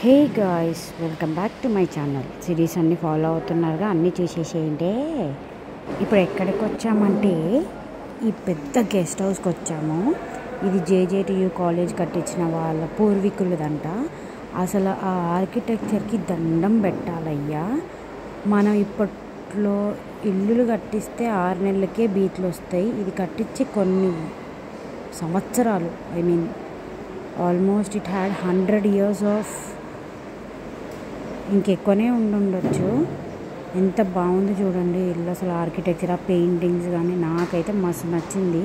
Hey guys, welcome back to my channel. Series అన్నీ follow అవుతున్నారుగా, అన్నీ చూసేసేయండి. ఇప్పుడు ఎక్కడికి వచ్చామంటే ఈ పెద్ద గెస్ట్ హౌస్కి వచ్చాము. ఇది జేజేటీయూ కాలేజ్ కట్టించిన వాళ్ళ పూర్వీకులదంట. అసలు ఆ ఆర్కిటెక్చర్కి దండం పెట్టాలయ్యా. మనం ఇప్పట్లో ఇల్లులు కట్టిస్తే 6 నెలలకే బీట్లు వస్తాయి. ఇది కట్టించి కొన్ని సంవత్సరాలు, almost it had 100 years of, ఇంకెక్కువనే ఉండొచ్చు. ఎంత బాగుంది చూడండి ఇల్లు. అసలు ఆర్కిటెక్చర్, ఆ పెయింటింగ్స్ కానీ నాకైతే మస్తు నచ్చింది.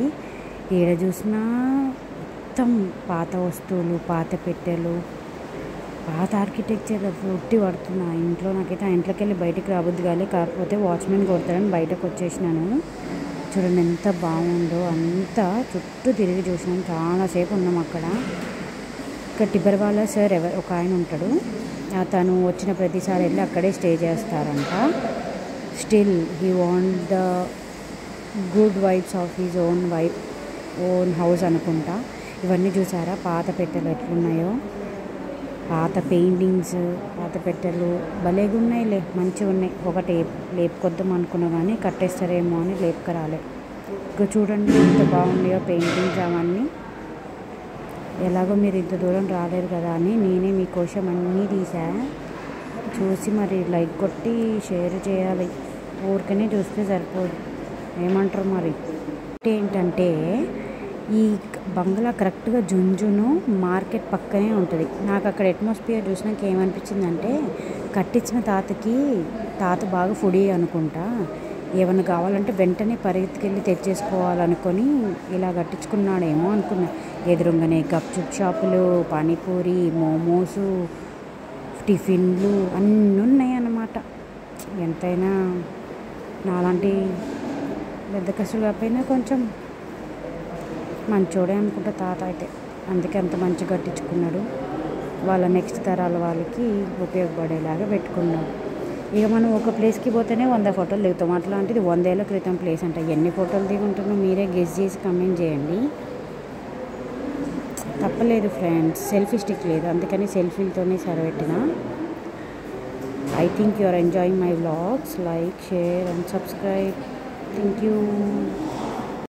ఏడ చూసినా మొత్తం పాత వస్తువులు, పాత పెట్టెలు, పాత ఆర్కిటెక్చర్ ఉట్టి పడుతున్నా ఇంట్లో. నాకైతే ఆ ఇంట్లోకి వెళ్ళి బయటకు రాబుద్ది కాలే, కాకపోతే వాచ్మెన్ కొడతాడని బయటకు వచ్చేసినాను. చూడండి ఎంత బాగుందో. అంతా చుట్టూ తిరిగి చూసినాను, చాలాసేపు ఉన్నాం అక్కడ. ఇక్కడ టిబర్వాలా సార్ ఒక ఆయన ఉంటాడు. తను వచ్చిన ప్రతిసారి వెళ్ళి అక్కడే స్టే చేస్తారంట. Still he want the good vibes of his own house అనుకుంటా. ఇవన్నీ చూసారా, పాత పెట్టెలు ఎట్లున్నాయో, పాత పెయింటింగ్స్, పాత పెట్టెలు భలేగా ఉన్నాయిలే, మంచిగా ఉన్నాయి. ఒకటి లేపుకొద్దాం అనుకున్నా కానీ కట్టేస్తారేమో అని లేపుకరాలే. ఇక చూడండి ఎంత బాగున్నాయో పెయింటింగ్స్ అవన్నీ. ఎలాగో మీరు ఇంత దూరం రాలేరు కదా అని నేనే మీకోసం అన్నీ తీసా. చూసి మరి లైక్ కొట్టి షేర్ చేయాలి. ఊరికనే చూస్తే సరిపోదు, ఏమంటారు మరి. ఏంటంటే ఈ బంగ్లా కరెక్ట్గా జుంజును మార్కెట్ పక్కనే ఉంటుంది. నాకు అక్కడ అట్మాస్ఫియర్ చూసినాక ఏమనిపించిందంటే, కట్టించిన తాత బాగా ఫుడీ అనుకుంటా. ఏమన్నా కావాలంటే వెంటనే పరిగెత్తుకెళ్ళి తెచ్చేసుకోవాలనుకొని ఇలా కట్టించుకున్నాడేమో అనుకున్నా. ఎదురుగానే గప్చుప్ షాపులు, పానీపూరి, మోమోసు, టిఫిన్లు అన్నీ ఉన్నాయి అన్నమాట. ఎంతైనా నాలాంటి పెద్ద కసులు కాకపోయినా కొంచెం మంచోడే అనుకుంటా తాత అయితే. అందుకే అంత మంచిగా కట్టించుకున్నాడు. వాళ్ళ నెక్స్ట్ తరాల వాళ్ళకి ఉపయోగపడేలాగా పెట్టుకున్నాడు. ఇక మనం ఒక ప్లేస్కి పోతేనే 100 ఫోటోలు దిగుతాం. అట్లాంటిది 100 ఏళ్ల క్రితం ప్లేస్ అంట. ఎన్ని ఫోటోలు దిగుంటున్నా మీరే గెస్ చేసి కమెంట్ చేయండి. తప్పలేదు ఫ్రెండ్స్, సెల్ఫీ స్టిక్ లేదు, అందుకని సెల్ఫీలతోనే సరిపెట్టిన. I think you are enjoying my vlogs. Like, share and subscribe. Thank you.